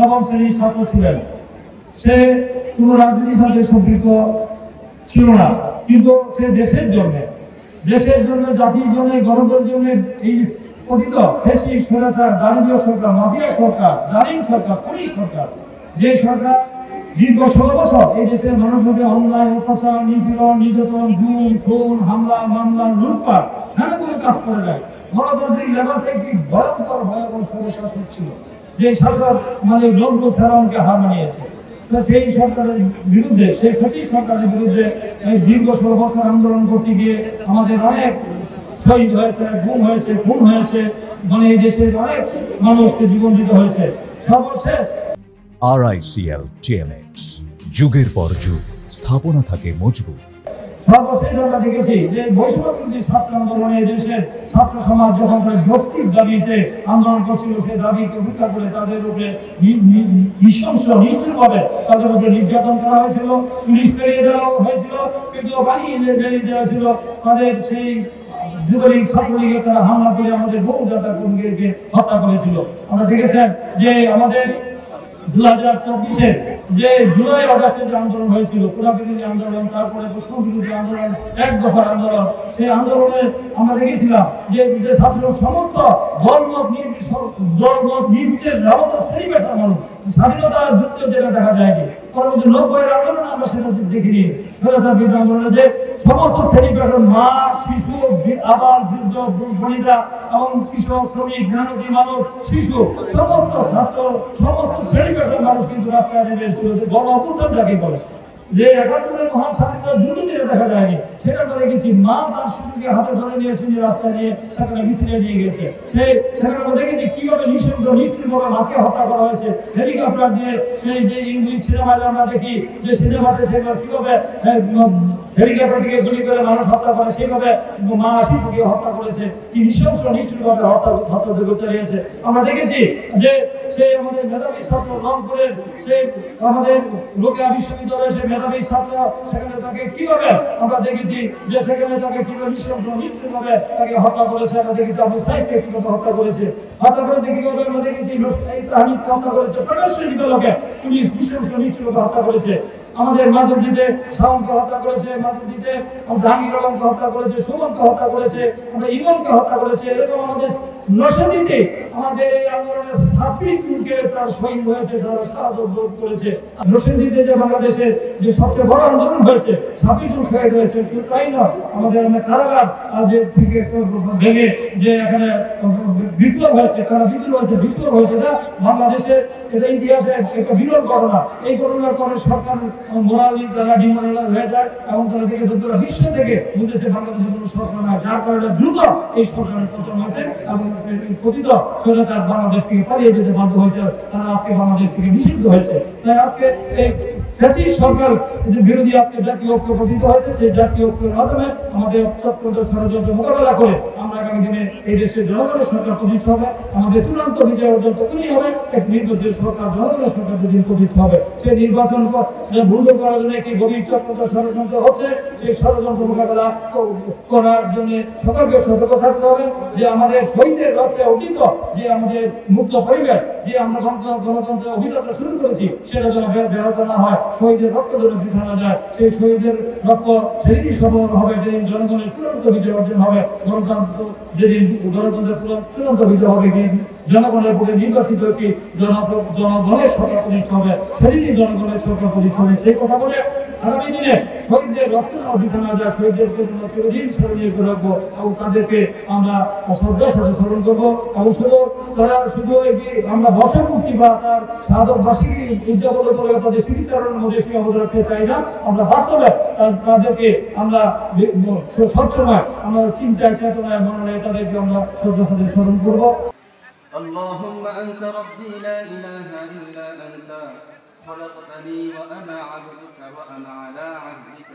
নবম শ্রেণীর ছাত্র ছিলেন। সে কোনো রাজনীতির সাথে সম্পৃক্ত ছিল না, কিন্তু সে দেশের জন্য, জাতির জন্য, গণতন্ত্রের জন্য এই পতিত ফ্যাসিস্ট স্বৈরাচার দারিদ্র সরকার, মাফিয়া সরকার, জালিম সরকার, পুলিশ সরকার, যে সরকার দীর্ঘ 16 বছর এই দেশের মানুষকে অন্যায়, অত্যাচার, নিপীড়ন, নির্যাতন, গুম, খুন, হামলা, মামলা, লুটপাট নানাগুলো কাজ করে যায়। গণতান্ত্রিক লেবাসে একটি ভয়ঙ্কর স্বৈরশাসক ছিল, যে শাসক মানে লম্ব ফেরাউনকে হার মানিয়েছে। সেই সরকারের বিরুদ্ধে, সেই ফ্যাসিস্ট সরকারের বিরুদ্ধে দীর্ঘ 16 বছর আন্দোলন করতে গিয়ে আমাদের অনেক শহীদ হয়েছে, গুম হয়েছে, খুন হয়েছে, মানে এই দেশের অনেক মানুষকে জীবন দিতে হয়েছে। সর্বশেষ RICL TMX, যুগের পর যুগ স্থাপনা থাকে মজবুত। সর্বশেষ আমরা দেখেছি যে বৈষম্যবিরোধী ছাত্র আন্দোলনে দেশের ছাত্র সমাজ যখন যৌক্তিক দাবিতে আন্দোলন করছিল, সেই দাবিকে উপেক্ষা করে তাদের উপরে নৃশংস নিষ্ঠুরভাবে তাদের উপরে নির্যাতন করা হয়েছিল, পুলিশ তাড়িয়ে দেওয়া হয়েছিল, কিন্তু বানিয়ে বেরিয়ে দেওয়া হয়েছিল। তাদের সেই যুবলীগ, ছাত্রলীগের তারা হামলা করে আমাদের বহু নেতা কর্মীকে হত্যা করেছিল। আমরা দেখেছেন যে আমাদের 2024-এর যে জুলাই আগস্টে যে আন্দোলন হয়েছিল, কোটা বিরোধী আন্দোলন, তারপরে বৈষম্য বিরোধী আন্দোলন, এক দফার আন্দোলন, সেই আন্দোলনে আমরা দেখেছিলাম যে ছাত্র সমস্ত দলমত নির্বিশেষে যাবত শ্রেণী পেশার মানুষ স্বাধীনতা যুদ্ধ যেটা দেখা যায়নি, পরবর্তী 90-এর আন্দোলনে আমরা সেটা দেখিনি। স্বৈরাচার বিরোধী আন্দোলনে যে সমস্ত শ্রেণী পেশার মা, শিশু, আবার বৃদ্ধ, বনিতা এবং কৃষক, শ্রমিক, মেহনতি মানুষ, শিশু, সমস্ত ছাত্র, সমস্ত শ্রেণী পেশার মানুষ কিন্তু রাস্তায় নেমে এসেছিল। যে গণ অভ্যুত্থান যাকে বলে, যে 71-এর মহান স্বাধীনতা যুদ্ধ যেটা দেখা যায়নি, সেটা আমরা দেখেছি। মা তার শিশুকে হাতে ধরে নিয়েছে, রাস্তায় নিয়ে সেখানে মিছিলে নিয়ে গেছে। সেখানে আমরা দেখেছি কিভাবে নিষ্ঠুরভাবে মাকে হত্যা করা হয়েছে হেলিকপ্টার দিয়ে। সেই যে ইংলিশ সিনেমায় আমরা দেখি যে সিনেমাতে সেগুলো কিভাবে হেলিকপ্টার থেকে গুলি করে মানুষ হত্যা করে, সেইভাবে মা শিশুকে হত্যা করেছে, কি নৃশংস নিষ্ঠুরভাবে হত্যা চালিয়েছে। আমরা দেখেছি যে সেই আমাদের মেধাবী ছাত্র রংপুরের সেই আমাদের রোকেয়া বিশ্ববিদ্যালয়ের সেই মেধাবী ছাত্র, সেখানে তাকে কিভাবে আমরা দেখেছি যে সেখানে তাকে কিভাবে নিষ্ঠুরভাবে তাকে হত্যা করেছে। আমরা দেখেছি আবু সাইদকে কিভাবে হত্যা করেছে কিভাবে আমরা দেখেছি হানিফকে হত্যা করেছে, প্রকাশ্যে বিদ্যালয়কে পুলিশ নিষ্ঠুরভাবে হত্যা করেছে। আমাদের মাধবদীতে শাওনকে হত্যা করেছে, মাধবদীতে জাহাঙ্গীর আলমকে হত্যা করেছে, সুমনকে হত্যা করেছে, আমরা ইমনকে হত্যা করেছে। এরকম আমাদের নরসিংদীতে আমাদের এই আন্দোলনের 26 জনকে তার শহীদ হয়েছে, তারা শাহাদত বরণ করেছে। নরসিংদীতে যে বাংলাদেশের যে সবচেয়ে বড় আন্দোলন হয়েছে, 26 জন শহীদ হয়েছে। শুধু তাই নয়, আমাদের কারাগার যে থেকে ভেঙে যে এখানে বিপ্লব হয়েছে, তারা বিপ্লব হয়েছে না বাংলাদেশের, এটা ইতিহাসে একটা বিরল ঘটনা। এই ঘটনার পরে সরকার মোরালি তারা ডিমোরালাইজ হয়ে যায় এবং তারা থেকে বিশ্ব থেকে বুঝেছে বাংলাদেশের কোনো সরকার নয়, যার কারণে দ্রুত এই সরকারের পতন হয়েছে এবং কথিত স্বৈরাচার বাংলাদেশ থেকে পালিয়ে যেতে বাধ্য হয়েছে। তারা আজকে বাংলাদেশ থেকে নিষিদ্ধ হয়েছে। তাই আজকে এই ফ্যাসিস্ট সরকার বিরোধী আজকে জাতীয় ঐক্য গঠিত হয়েছে। সেই জাতীয় ঐক্যের মাধ্যমে আমাদের চক্রান্ত ষড়যন্ত্র মোকাবেলা করে আমরা আগামী দিনে এই দেশের জনগণের সরকার প্রতিষ্ঠিত হবে। আমাদের চূড়ান্ত বিজয় অর্জন তখনই হবে এক নির্বাচিত সরকার, জনগণের সরকার যদি প্রতিষ্ঠিত হবে। সেই নির্বাচন ভুল করার জন্য একটি গভীর চক্রান্ত ষড়যন্ত্র হচ্ছে। সেই ষড়যন্ত্র মোকাবেলা করার জন্য সকলকে সতর্ক থাকতে হবে যে আমাদের শহীদের রক্তে অর্জিত যে আমাদের মুক্ত পরিবেশ, যে আমরা গণতন্ত্রের অভিযাত্রা শুরু করেছি, সেটা যেন ব্যাহত না হয়, শহীদের রক্ত যেন বৃথা না যায়। সেই শহীদের রক্ত সেদিনই সফল হবে যেদিন জনগণের চূড়ান্ত বিজয় অর্জন হবে। গণতন্ত্র যেদিন গণতন্ত্রের চূড়ান্ত বিজয় হবে, জনগণের ভোটে নির্বাচিত একটি জনগণের সরকার প্রতিষ্ঠা হবে, সেদিনই জনগণের সরকার প্রতিষ্ঠা হবে। সেই কথা বলে আগামী দিনে শহীদদের রক্ত বৃথা না যায়, শহীদদেরকে চিরদিন স্মরণীয় করে রাখবো এবং তাদেরকে আমরা শ্রদ্ধার সাথে স্মরণ করবো। এবং শুধু আমরা বর্ষপূর্তি বা তার সাধক বার্ষিকী উদযাপন করে তাদের স্মৃতিচারণের মধ্যে সীমাবদ্ধ রাখতে চাই না। আমরা বাস্তবে তাদেরকে আমরা সবসময় আমরা চিন্তায়, চেতনায়, মনে তাদেরকে আমরা শ্রদ্ধার সাথে স্মরণ করবো। اللهم أنت ربي لا إله إلا أنت خلقتني وأنا عبدك وأنا على عهدك